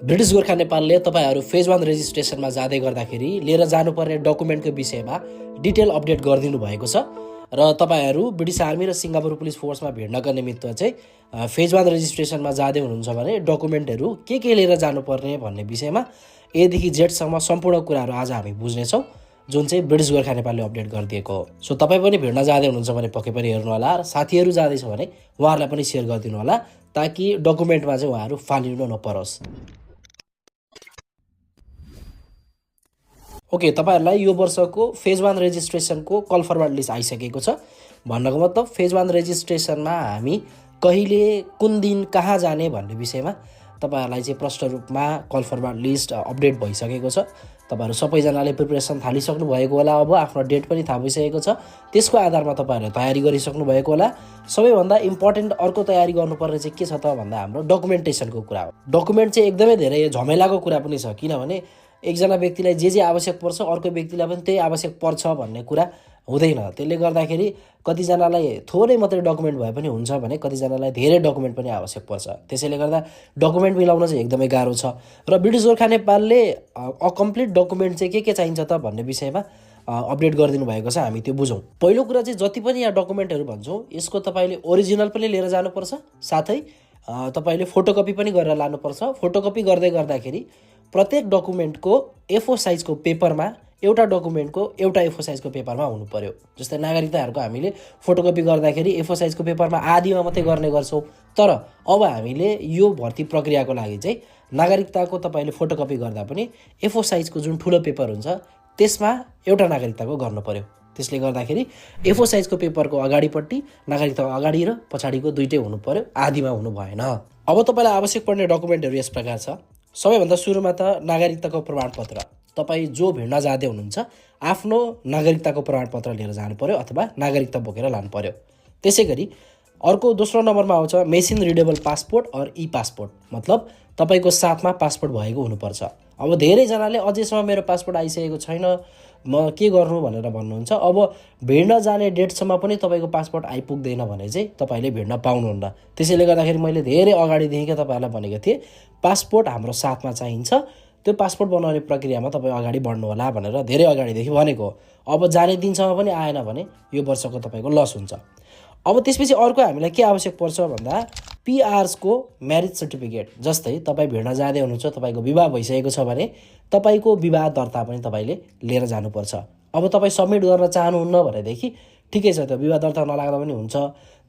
British Gorkha नेपालले तपाईहरू phase 1 रेजिस्ट्रेसनमा जाँदै गर्दाखेरि लिएर जानुपर्ने डकुमेन्टको विषयमा डिटेल अपडेट गरिदिनु भएको छ र तपाईहरू ब्रिटिश आर्मी र सिङ्गापुर पुलिस फोर्समा भिड्नका निमित्त चाहिँ फेज 1 रेजिस्ट्रेसनमा जाँदै हुनुहुन्छ भने डकुमेन्टहरू के लिएर जानुपर्ने भन्ने विषयमा एदेखि जेडसम्म सम्पूर्ण कुराहरू आज हामी बुझ्नेछौँ, जुन चाहिँ ब्रिटिश गोर्खा नेपालले अपडेट गरिदिएको हो। सो तपाईँ पनि भिड्न जाँदै हुनुहुन्छ भने पक्कै पनि हेर्नु होला र साथीहरू जाँदैछ भने उहाँहरूलाई पनि सेयर गरिदिनु होला, ताकि डकुमेन्टमा चाहिँ उहाँहरू फालिनु नपरोस्। ओके, तपाईहरूलाई यो वर्षको फेज 1 रेजिस्ट्रेसनको कल फरवर्ड लिस्ट आइसकेको छ। भन्नको मतलब फेज 1 रेजिस्ट्रेसनमा हामी कहिले, कुन दिन, कहाँ जाने भन्ने विषयमा तपाईहरूलाई चाहिँ प्रष्ट रूपमा कल फरवर्ड लिस्ट अपडेट भइसकेको छ। तपाईहरू सबैजनाले प्रिपरेसन थालिसक्नु भएको होला, अब आफ्नो डेट पनि थाहा भइसकेको छ। त्यसको आधारमा तपाईँहरूले तयारी गरिसक्नु भएको होला। सबैभन्दा इम्पोर्टेन्ट अर्को तयारी गर्नुपर्ने चाहिँ के छ त भन्दा हाम्रो डकुमेन्टेसनको कुरा हो। डकुमेन्ट चाहिँ एकदमै धेरै झमेलाको कुरा पनि छ, किनभने एकजना व्यक्तिलाई जे आवश्यक पर्छ अर्को व्यक्तिलाई पनि त्यही आवश्यक पर्छ भन्ने कुरा हुँदैन। त्यसले गर्दाखेरि कतिजनालाई थोरै मात्रै डकुमेन्ट भए पनि हुन्छ भने कतिजनालाई धेरै डकुमेन्ट पनि आवश्यक पर्छ। त्यसैले गर्दा डकुमेन्ट मिलाउन चाहिँ एकदमै गाह्रो छ र ब्रिटिश गोर्खा नेपालले अकम्प्लिट डकुमेन्ट चाहिँ के चाहिन्छ त भन्ने विषयमा अपडेट गरिदिनु भएको छ। हामी त्यो बुझौँ। पहिलो कुरा चाहिँ जति पनि यहाँ डकुमेन्टहरू भन्छौँ यसको तपाईँले ओरिजिनल पनि लिएर जानुपर्छ, साथै तपाईँले फोटोकपी पनि गरेर लानुपर्छ। फोटोकपी गर्दाखेरि प्रत्येक डकुमेन्टको A4 साइजको पेपरमा एउटा डकुमेन्टको एउटा A4 साइजको पेपरमा हुनु पर्यो। जस्तै नागरिकताहरूको हामीले फोटोकपी गर्दाखेरि A4 साइजको पेपरमा आधीमा मात्रै गर्ने गर्छौँ, तर अब हामीले यो भर्ती प्रक्रियाको लागि चाहिँ नागरिकताको तपाईँले फोटोकपी गर्दा पनि A4 साइजको जुन ठुलो पेपर हुन्छ त्यसमा एउटा नागरिकताको गर्नु पर्यो। त्यसले गर्दाखेरि A4 साइजको पेपरको अगाडिपट्टि नागरिकताको अगाडि र पछाडिको दुइटै हुनु पर्यो, आधीमा हुनु भएन। अब तपाईँलाई आवश्यक पर्ने डकुमेन्टहरू यस प्रकार छ। सबैभन्दा सुरुमा त नागरिकताको प्रमाणपत्र। तपाईँ जो भिड्न जाँदै हुनुहुन्छ आफ्नो नागरिकताको प्रमाणपत्र लिएर जानु पर्यो अथवा नागरिकता बोकेर लानु पर्यो। त्यसै गरी अर्को दोस्रो नम्बरमा आउँछ मेसिन रिडेबल पासपोर्ट और ई पासपोर्ट, मतलब तपाईँको साथमा पासपोर्ट भएको हुनुपर्छ। अब धेरैजनाले अझैसम्म मेरो पासपोर्ट आइसकेको छैन, म के गर्नु भनेर भन्नुहुन्छ। अब भिड्न जाने डेटसम्म पनि तपाईँको पासपोर्ट आइपुग्दैन भने चाहिँ तपाईँले भिड्न पाउनुहुन्न। त्यसैले गर्दाखेरि मैले धेरै अगाडिदेखि तपाईँहरूलाई भनेको थिएँ पासपोर्ट हाम्रो साथमा चाहिन्छ, त्यो पासपोर्ट बनाउने प्रक्रियामा तपाईँ अगाडि बढ्नु होला भनेर धेरै अगाडिदेखि भनेको हो। अब जाने दिनसम्म पनि आएन भने यो वर्षको तपाईँको लस हुन्छ। अब त्यसपछि अर्को हामीलाई के आवश्यक पर्छ भन्दा PRsको म्यारिज सर्टिफिकेट। जस्तै तपाईँ भिड्न जाँदै हुनुहुन्छ, तपाईँको विवाह भइसकेको छ भने तपाईँको विवाह दर्ता पनि तपाईँले लिएर जानुपर्छ। अब तपाईँ सब्मिट गर्न चाहनुहुन्न भनेदेखि ठिकै छ, त्यो विवाह दर्ता नलाग्दा पनि हुन्छ।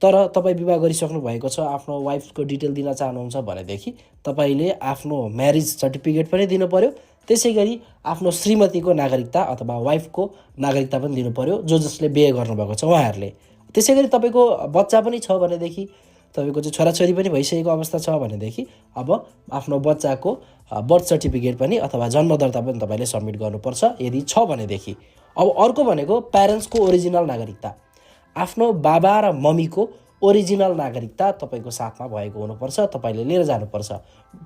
तर तपाईँ विवाह गरिसक्नु भएको छ, आफ्नो वाइफको डिटेल दिन चाहनुहुन्छ भनेदेखि तपाईँले आफ्नो म्यारिज सर्टिफिकेट पनि दिनु पर्यो। त्यसै गरी आफ्नो श्रीमतीको नागरिकता अथवा वाइफको नागरिकता पनि दिनु पर्यो, जसले बिहे गर्नुभएको छ उहाँहरूले। त्यसै गरी तपाईँको बच्चा पनि छ भनेदेखि, तपाईँको चाहिँ छोराछोरी पनि भइसकेको अवस्था छ भनेदेखि अब आफ्नो बच्चाको बर्थ सर्टिफिकेट पनि अथवा जन्म दर्ता पनि तपाईँले सब्मिट गर्नुपर्छ यदि छ भनेदेखि। अब अर्को भनेको प्यारेन्ट्सको ओरिजिनल नागरिकता। आफ्नो बाबा र मम्मीको ओरिजिनल नागरिकता तपाईँको साथमा भएको हुनुपर्छ, तपाईँले लिएर जानुपर्छ।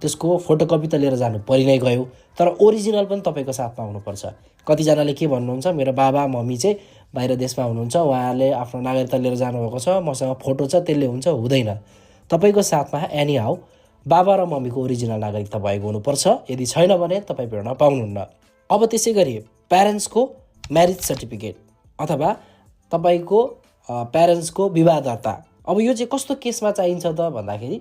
त्यसको फोटोकपी त लिएर जानु परि नै गयो, तर ओरिजिनल पनि तपाईँको साथमा हुनुपर्छ। कतिजनाले के भन्नुहुन्छ, मेरो बाबा मम्मी चाहिँ बाहिर देशमा हुनुहुन्छ, उहाँहरूले आफ्नो नागरिकता लिएर जानुभएको छ, मसँग फोटो छ, त्यसले हुन्छ, हुँदैन। तपाईँको साथमा एनी हाउ बाबा र मम्मीको ओरिजिनल नागरिकता भएको हुनुपर्छ। यदि छैन भने तपाईँ भिड्न पाउनुहुन्न। अब त्यसै गरी प्यारेन्ट्सको म्यारिज सर्टिफिकेट अथवा तपाईँको प्यारेन्ट्सको विवाह दर्ता। अब यो चाहिँ कस्तो केसमा चाहिन्छ त भन्दाखेरि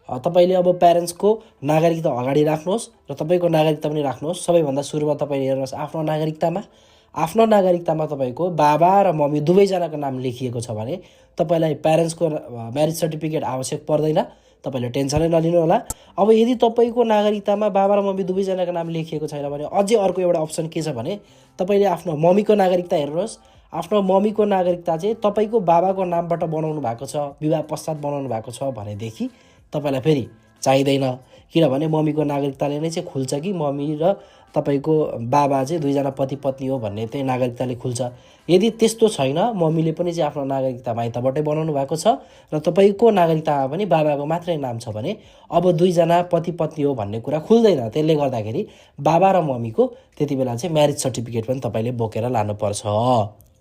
तपाईँले अब प्यारेन्ट्सको नागरिकता अगाडि राख्नुहोस् र तपाईँको नागरिकता पनि राख्नुहोस्। सबैभन्दा सुरुमा तपाईँले हेर्नुहोस् आफ्नो नागरिकतामा तपाईँको बाबा र मम्मी दुवैजनाको नाम लेखिएको छ भने तपाईँलाई प्यारेन्ट्सको म्यारिज सर्टिफिकेट आवश्यक पर्दैन, तपाईँले टेन्सनै नलिनु होला। अब यदि तपाईँको नागरिकतामा बाबा र मम्मी दुवैजनाको नाम लेखिएको छैन भने अझै अर्को एउटा अप्सन के छ भने तपाईँले आफ्नो मम्मीको नागरिकता हेर्नुहोस्। आफ्नो मम्मीको नागरिकता चाहिँ तपाईँको बाबाको नामबाट बनाउनु भएको छ, विवाह पश्चात बनाउनु भएको छ भनेदेखि तपाईँलाई फेरि चाहिँदैन, किनभने मम्मीको नागरिकताले नै चाहिँ खुल्छ कि मम्मी र तपाईँको बाबा चाहिँ दुईजना पति पत्नी हो भन्ने त्यही नागरिकताले खुल्छ। यदि त्यस्तो छैन, मम्मीले पनि चाहिँ आफ्नो नागरिकता माइतबाटै बनाउनु भएको छ र तपाईँको नागरिकतामा पनि बाबाको मात्रै नाम छ भने अब दुईजना पति पत्नी हो भन्ने कुरा खुल्दैन। त्यसले गर्दाखेरि बाबा र मम्मीको त्यति बेला चाहिँ म्यारिज सर्टिफिकेट पनि तपाईँले बोकेर लानुपर्छ।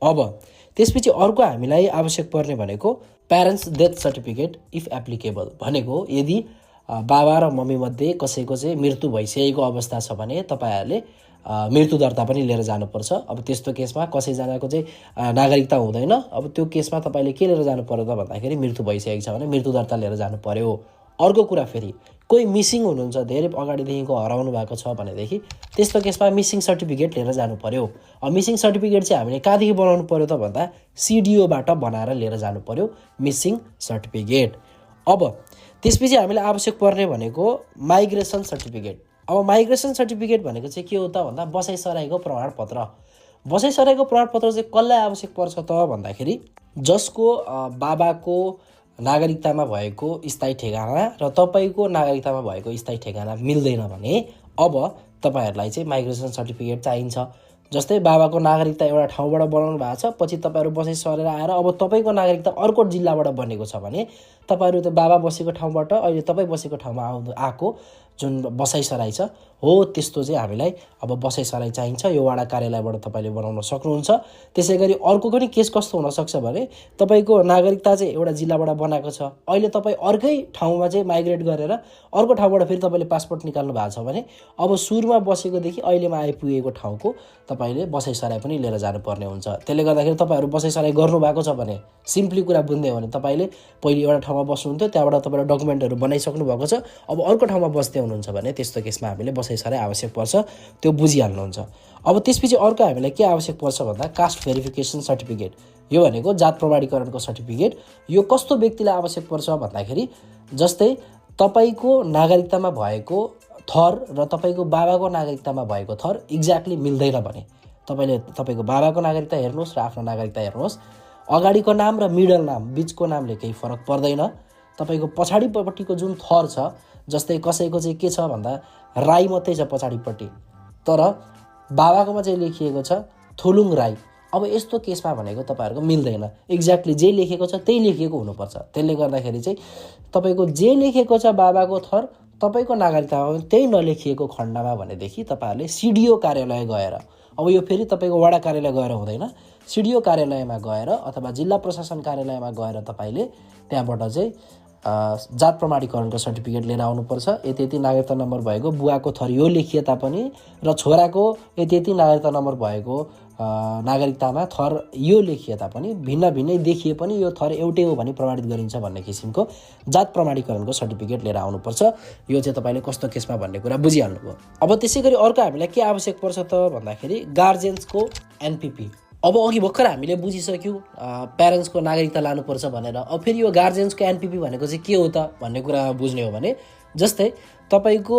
अब त्यसपछि अर्को हामीलाई आवश्यक पर्ने भनेको parents death certificate if applicable. भनेको यदि बाबा र मम्मीमध्ये कसैको चाहिँ मृत्यु भइसकेको अवस्था छ भने तपाईँहरूले मृत्यु दर्ता पनि लिएर जानुपर्छ। अब त्यस्तो केसमा कसैजनाको चाहिँ नागरिकता हुँदैन, अब त्यो केसमा तपाईँले के लिएर जानु पर्यो त भन्दाखेरि मृत्यु भइसकेको छ भने मृत्यु दर्ता लिएर जानु पर्यो। अर्को कुरा फेरि कोही मिसिङ हुनुहुन्छ, धेरै अगाडिदेखिको हराउनु भएको छ भनेदेखि त्यस्तो केसमा मिसिङ सर्टिफिकेट लिएर जानु पर्यो। अब मिसिङ सर्टिफिकेट चाहिँ हामीले कहाँदेखि बनाउनु पर्यो त भन्दा सिडिओबाट बनाएर लिएर जानु पर्यो मिसिङ सर्टिफिकेट। अब त्यसपछि हामीले आवश्यक पर्ने भनेको माइग्रेसन सर्टिफिकेट। अब माइग्रेसन सर्टिफिकेट भनेको चाहिँ के हो त भन्दा बसाइसराईको प्रमाणपत्र। बसाइसराईको प्रमाणपत्र चाहिँ कसलाई आवश्यक पर्छ त भन्दाखेरि जसको बाबाको नागरिकतामा भएको स्थायी ठेगाना र तपाईँको नागरिकतामा भएको स्थायी ठेगाना मिल्दैन भने अब तपाईँहरूलाई चाहिँ माइग्रेसन सर्टिफिकेट चाहिन्छ। जस्तै बाबाको नागरिकता एउटा ठाउँबाट बनाउनु भएको छ, पछि तपाईँहरू बसाइ सरेर आएर अब तपाईँको नागरिकता अर्को जिल्लाबाट बनेको छ भने तपाईँहरू त्यो बाबा बसेको ठाउँबाट अहिले तपाईँ बसेको ठाउँमा आएको जुन बसाइसराई छ हो त्यस्तो चाहिँ हामीलाई अब बसाइसराई चाहिन्छ। यो वडा कार्यालयबाट तपाईँले बनाउन सक्नुहुन्छ। त्यसै गरी अर्को पनि केस कस्तो हुनसक्छ भने तपाईँको नागरिकता चाहिँ एउटा जिल्लाबाट बनाएको छ, अहिले तपाईँ अर्कै ठाउँमा चाहिँ माइग्रेट गरेर अर्को ठाउँबाट फेरि तपाईँले पासपोर्ट निकाल्नु भएको छ भने अब सुरुमा बसेकोदेखि अहिलेमा आइपुगेको ठाउँको तपाईँले बसाइसराई पनि लिएर जानुपर्ने हुन्छ। त्यसले गर्दाखेरि तपाईँहरू बसाइसराई गर्नुभएको छ भने सिम्पली कुरा बुझ्दै हो भने तपाईँले पहिले एउटा ठाउँमा बस्नुहुन्थ्यो, त्यहाँबाट तपाईँले डकुमेन्टहरू बनाइसक्नु भएको छ, अब अर्को ठाउँमा बस्दै हुनुहुन्छ भने त्यस्तो केसमा हामीले बसाइसराई आवश्यक पर्छ, त्यो बुझिहाल्नुहुन्छ। अब त्यसपछि अर्को हामीलाई के आवश्यक पर्छ भन्दा कास्ट भेरिफिकेसन सर्टिफिकेट। यो भनेको जात प्रमाणीकरणको सर्टिफिकेट। यो कस्तो व्यक्तिलाई आवश्यक पर्छ भन्दाखेरि जस्तै तपाईँको नागरिकतामा भएको थर र तपाईँको बाबाको नागरिकतामा भएको थर एक्ज्याक्टली मिल्दैन भने तपाईँले तपाईँको बाबाको नागरिकता हेर्नुहोस् र आफ्नो नागरिकता हेर्नुहोस्। अगाडिको नाम र मिडल नाम बिचको नामले केही फरक पर्दैन। तपाईँको पछाडिपट्टिको जुन थर छ, जस्तै कसैको चाहिँ के छ भन्दा राई मात्रै छ पछाडिपट्टि, तर बाबाकोमा चाहिँ लेखिएको छ थुलुङ राई। अब यस्तो केसमा भनेको तपाईँहरूको मिल्दैन, एक्ज्याक्टली जे लेखेको छ त्यही लेखिएको हुनुपर्छ। त्यसले गर्दाखेरि चाहिँ तपाईँको जे लेखेको छ बाबाको थर तपाईँको नागरिकतामा त्यही नलेखिएको खण्डमा भनेदेखि तपाईँहरूले सिडिओ कार्यालय गएर, अब यो फेरि तपाईँको वडा कार्यालय गएर हुँदैन, सिडिओ कार्यालयमा गएर अथवा जिल्ला प्रशासन कार्यालयमा गएर तपाईँले त्यहाँबाट चाहिँ जात प्रमाणीकरणको सर्टिफिकेट लिएर आउनुपर्छ। यति यति नागरिकता नम्बर भएको बुवाको थर यो लेखिए तापनि र छोराको यति यति नागरिकता नम्बर भएको नागरिकतामा थर यो लेखिए तापनि भिन्न भिन्नै देखिए पनि यो थर एउटै हो भनी प्रमाणित गरिन्छ भन्ने किसिमको जात प्रमाणीकरणको सर्टिफिकेट लिएर आउनुपर्छ। यो चाहिँ तपाईँले कस्तो केसमा भन्ने कुरा बुझिहाल्नुभयो। अब त्यसै गरी अर्को हामीलाई के आवश्यक पर्छ त भन्दाखेरि गार्जेन्सको एनपिपी। अब अघि भर्खर हामीले बुझिसक्यौँ प्यारेन्ट्सको नागरिकता लानुपर्छ भनेर। अब फेरि यो गार्जेन्सको एनपिपी भनेको चाहिँ के हो त भन्ने कुरा बुझ्ने हो भने जस्तै तपाईँको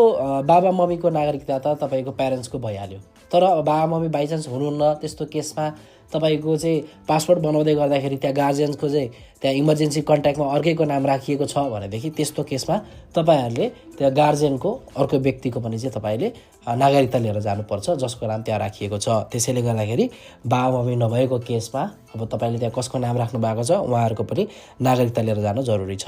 बाबा मम्मीको नागरिकता त तपाईँको प्यारेन्ट्सको भइहाल्यो, तर बाबा मम्मी बाइचान्स हुनुहुन्न, त्यस्तो केसमा तपाईँको चाहिँ पासपोर्ट बनाउँदै गर्दाखेरि त्यहाँ गार्जियन्सको चाहिँ त्यहाँ इमर्जेन्सी कन्ट्याक्टमा अर्कैको नाम राखिएको छ भनेदेखि त्यस्तो केसमा तपाईँहरूले त्यहाँ गार्जियनको अर्को व्यक्तिको पनि चाहिँ तपाईँले नागरिकता लिएर जानुपर्छ जसको नाम त्यहाँ राखिएको छ। त्यसैले गर्दाखेरि बाबा मम्मी नभएको केसमा अब तपाईँले त्यहाँ कसको नाम राख्नु भएको छ उहाँहरूको पनि नागरिकता लिएर जानु जरुरी छ।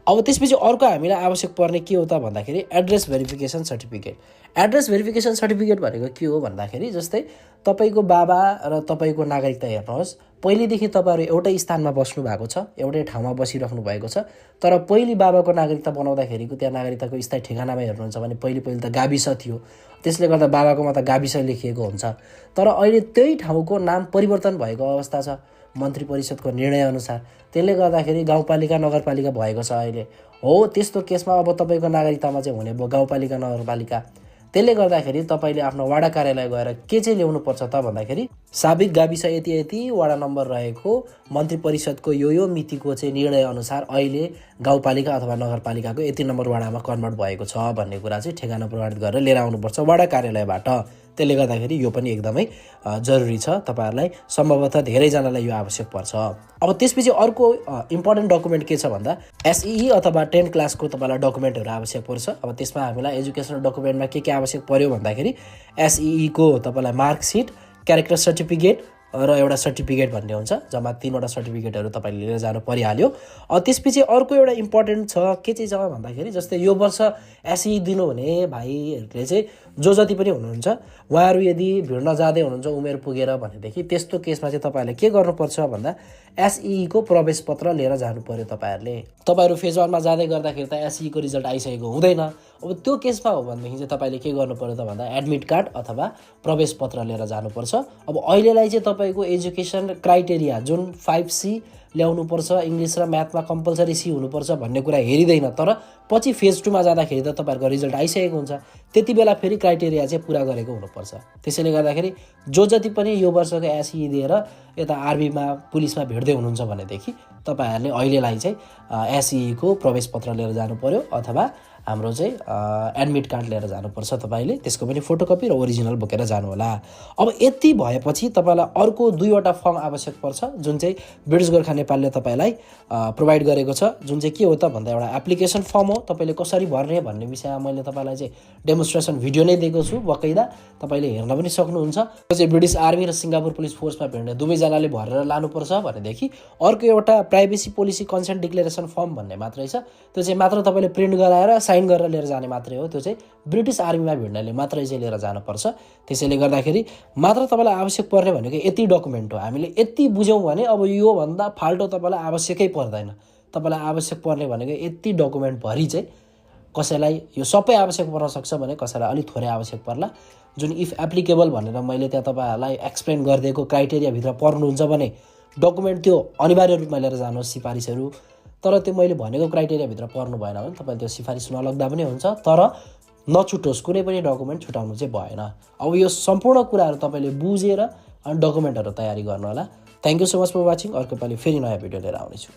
अब त्यसपछि अर्को हामीलाई आवश्यक पर्ने के हो त भन्दाखेरि address verification certificate. Address verification certificate भनेको के हो भन्दाखेरि जस्तै तपाईँको बाबा र तपाईँको नागरिकता हेर्नुहोस्, पहिलेदेखि तपाईँहरू एउटै स्थानमा बस्नु भएको छ, एउटै ठाउँमा बसिराख्नु भएको छ, तर पहिले बाबाको नागरिकता बनाउँदाखेरिको त्यहाँ नागरिकताको स्थायी ठेगानामा हेर्नुहुन्छ भने पहिले त गाविस थियो, त्यसले गर्दा बाबाकोमा त गाविस लेखिएको हुन्छ, तर अहिले त्यही ठाउँको नाम परिवर्तन भएको अवस्था छ मन्त्री परिषदको निर्णयअनुसार। त्यसले गर्दाखेरि गाउँपालिका नगरपालिका भएको छ अहिले। हो त्यस्तो केसमा अब तपाईँको नागरिकतामा चाहिँ हुने भयो गाउँपालिका नगरपालिका। त्यसले गर्दाखेरि तपाईँले आफ्नो वडा कार्यालय गएर के चाहिँ ल्याउनुपर्छ त भन्दाखेरि साबिक गाविस यति यति वडा नम्बर रहेको मन्त्री परिषदको यो मितिको चाहिँ निर्णयअनुसार अहिले गाउँपालिका अथवा नगरपालिकाको यति नम्बर वडामा कन्भर्ट भएको छ भन्ने कुरा चाहिँ ठेगाना प्रमाणित गरेर लिएर आउनुपर्छ वडा कार्यालयबाट। त्यसले गर्दाखेरि यो पनि एकदमै जरुरी छ, तपाईँहरूलाई सम्भवतः धेरैजनालाई यो आवश्यक पर्छ। अब त्यसपछि अर्को इम्पोर्टेन्ट डकुमेन्ट के छ भन्दा एसई अथवा 10 क्लासको तपाईँलाई डकुमेन्टहरू आवश्यक पर्छ। अब त्यसमा हामीलाई एजुकेसनल डकुमेन्टमा के आवश्यक पर्यो भन्दाखेरि एसई को तपाईँलाई मार्कसिट, क्यारेक्टर सर्टिफिकेट र एउटा सर्टिफिकेट भन्ने हुन्छ, जम्मा 3वटा सर्टिफिकेटहरू तपाईँले लिएर जानु परिहाल्यो। त्यसपछि अर्को एउटा इम्पोर्टेन्ट छ, के चाहिँ छ भन्दाखेरि जस्तै यो वर्ष एसई दिनुहुने भाइहरूले चाहिँ जो जति पनि हुनुहुन्छ उहाँहरू यदि भिड्न जाँदै हुनुहुन्छ उमेर पुगेर भनेदेखि त्यस्तो केसमा चाहिँ तपाईँहरूले के गर्नुपर्छ भन्दा एसईको प्रवेश पत्र लिएर जानु पर्यो तपाईँहरूले। तपाईँहरू फेज 1मा जाँदै गर्दाखेरि त एसईको रिजल्ट आइसकेको हुँदैन। अब त्यो केसमा हो भनेदेखि चाहिँ तपाईँले के गर्नु पर्यो त भन्दा एडमिट कार्ड अथवा प्रवेश पत्र लिएर जानुपर्छ। अब अहिलेलाई चाहिँ तपाईँको एजुकेसन क्राइटेरिया जुन 5C ल्याउनुपर्छ, इङ्ग्लिस र म्याथमा कम्पलसरी C हुनुपर्छ भन्ने कुरा हेरिँदैन, तर पछि फेज 2मा जाँदाखेरि त तपाईँहरूको रिजल्ट आइसकेको हुन्छ, त्यति बेला फेरि क्राइटेरिया चाहिँ पुरा गरेको हुनुपर्छ। त्यसैले गर्दाखेरि जो जति पनि यो वर्षको एसई दिएर यता आर्मीमा पुलिसमा भिड्दै हुनुहुन्छ भनेदेखि तपाईँहरूले अहिलेलाई चाहिँ एसईको प्रवेश पत्र लिएर जानु पर्यो अथवा हाम्रो चाहिँ एडमिट कार्ड लिएर जानुपर्छ तपाईँले। त्यसको पनि फोटोकपी र ओरिजिनल बोकेर जानु होला। अब यति भएपछि तपाईँलाई अर्को 2वटा फर्म आवश्यक पर्छ जुन चाहिँ ब्रिटिस गोर्खा नेपालले तपाईँलाई प्रोभाइड गरेको छ, जुन चाहिँ के हो त भन्दा एउटा एप्लिकेसन फर्म हो। तपाईँले कसरी भर्ने भन्ने विषयमा मैले तपाईँलाई चाहिँ डेमोन्स्ट्रेसन भिडियो नै दिएको छु, बकैदा तपाईँले हेर्न पनि सक्नुहुन्छ। त्यो चाहिँ ब्रिटिस आर्मी र सिङ्गापुर पुलिस फोर्समा भिड्ने दुवैजनाले भरेर लानुपर्छ भनेदेखि अर्को एउटा privacy policy consent declaration form भन्ने मात्रै छ। त्यो चाहिँ मात्र तपाईँले प्रिन्ट गराएर साइन गरेर लिएर जाने मात्रै हो। त्यो चाहिँ ब्रिटिस आर्मीमा भिड्नेले मात्रै चाहिँ लिएर जानुपर्छ। त्यसैले गर्दाखेरि मात्र तपाईँलाई आवश्यक पर्ने भनेको यति डकुमेन्ट हो। हामीले यति बुझ्यौँ भने अब योभन्दा फाल्टो तपाईँलाई आवश्यकै पर्दैन। तपाईँलाई आवश्यक पर्ने भनेको यति डकुमेन्ट भरि चाहिँ कसैलाई यो सबै आवश्यक पर्न सक्छ भने कसैलाई अलिक थोरै आवश्यक पर्ला। जुन इफ एप्लिकेबल भनेर मैले त्यहाँ तपाईँहरूलाई एक्सप्लेन गरिदिएको क्राइटेरियाभित्र पर्नुहुन्छ भने डकुमेन्ट त्यो अनिवार्य रूपमा लिएर जानुहोस् सिफारिसहरू। तर त्यो मैले भनेको क्राइटेरियाभित्र पर्नु भएन भने तपाईँ त्यो सिफारिस नलग्दा पनि हुन्छ, तर नछुटोस्, कुनै पनि डकुमेन्ट छुटाउनु चाहिँ भएन। अब यो सम्पूर्ण कुराहरू तपाईँले बुझेर अनि डकुमेन्टहरू तयारी गर्नु होला। Thank you so much for watching. अर्को पालि फेरि नयाँ भिडियो लिएर आउनेछु।